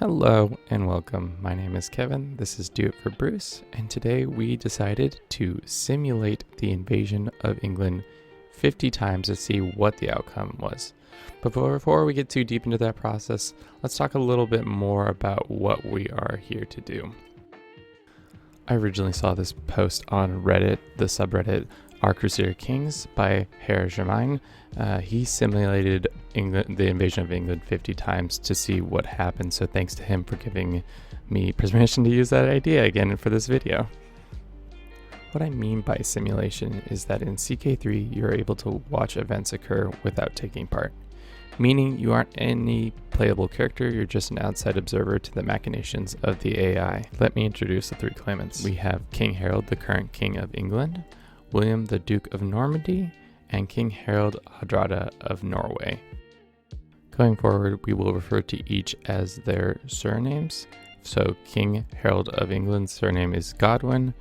Hello and welcome. My name is Kevin. This is Do It for Bruce, and today we decided to simulate the invasion of England 50 times to see what the outcome was. But before we get too deep into that process, let's talk a little bit more about what we are here to do. I originally saw this post on Reddit, the subreddit Crusader Kings by Harold Godwin. He simulated the invasion of England 50 times to see what happened, so thanks to him for giving me permission to use that idea again for this video. What I mean by simulation is that in CK3 you're able to watch events occur without taking part, meaning you aren't any playable character, you're just an outside observer to the machinations of the AI. Let me introduce the three claimants. We have King Harold, the current King of England, William the Duke of Normandy, and King Harold Hadrada of Norway. Going forward, we will refer to each as their surnames. So King Harold of England's surname is Godwin,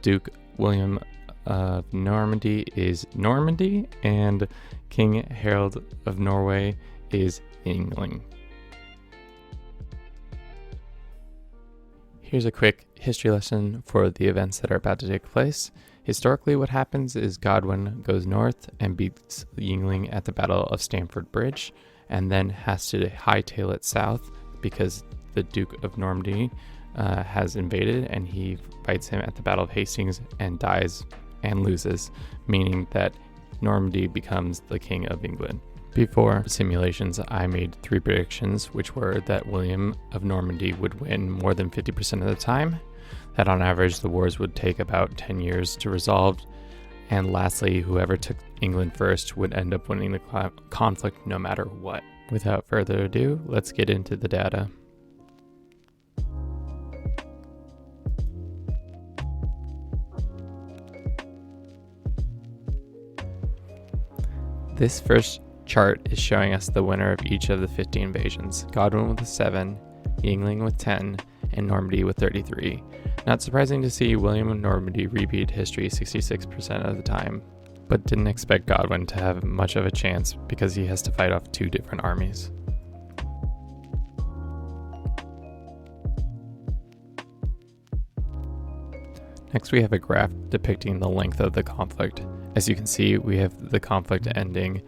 Duke William of Normandy is Normandy, and King Harold of Norway is England. Here's a quick history lesson for the events that are about to take place. Historically, what happens is Godwin goes north and beats Yingling at the Battle of Stamford Bridge, and then has to hightail it south because the Duke of Normandy has invaded, and he fights him at the Battle of Hastings and dies and loses, meaning that Normandy becomes the King of England. Before simulations, I made 3 predictions, which were that William of Normandy would win more than 50% of the time, that on average the wars would take about 10 years to resolve, and lastly, whoever took England first would end up winning the conflict no matter what. Without further ado, let's get into the data. This first chart is showing us the winner of each of the 50 invasions. Godwin with 7, Yingling with 10, and Normandy with 33. Not surprising to see William of Normandy repeat history 66% of the time, but didn't expect Godwin to have much of a chance because he has to fight off 2 different armies. Next, we have a graph depicting the length of the conflict. As you can see, we have the conflict ending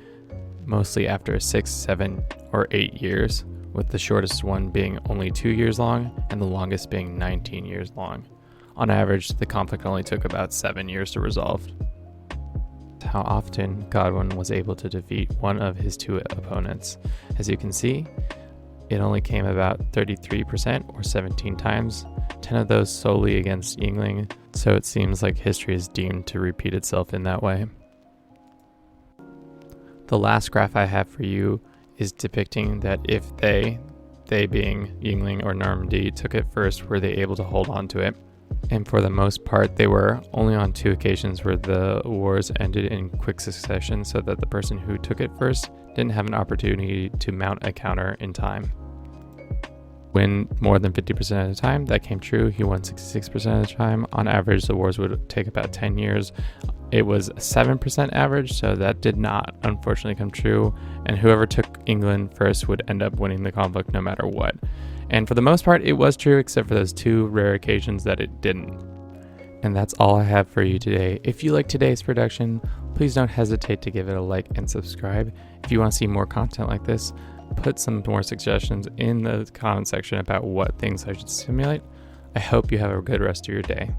mostly after 6, 7, or 8 years, with the shortest one being only 2 years long and the longest being 19 years long. On average, the conflict only took about 7 years to resolve. How often Godwin was able to defeat one of his 2 opponents. As you can see, it only came about 33% or 17 times, 10 of those solely against Yingling, so it seems like history is deemed to repeat itself in that way. The last graph I have for you is depicting that if they being Yingling or Normandy, took it first, were they able to hold on to it? And for the most part, they were, only on 2 occasions where the wars ended in quick succession so that the person who took it first didn't have an opportunity to mount a counter in time. Win more than 50% of the time, that came true. He won 66% of the time. On average, the wars would take about 10 years. It was a 7% average, so that did not unfortunately come true. And whoever took England first would end up winning the conflict no matter what. And for the most part, it was true, except for those 2 rare occasions that it didn't. And that's all I have for you today. If you like today's production, please don't hesitate to give it a like and subscribe. If you want to see more content like this, put some more suggestions in the comment section about what things I should simulate. I hope you have a good rest of your day.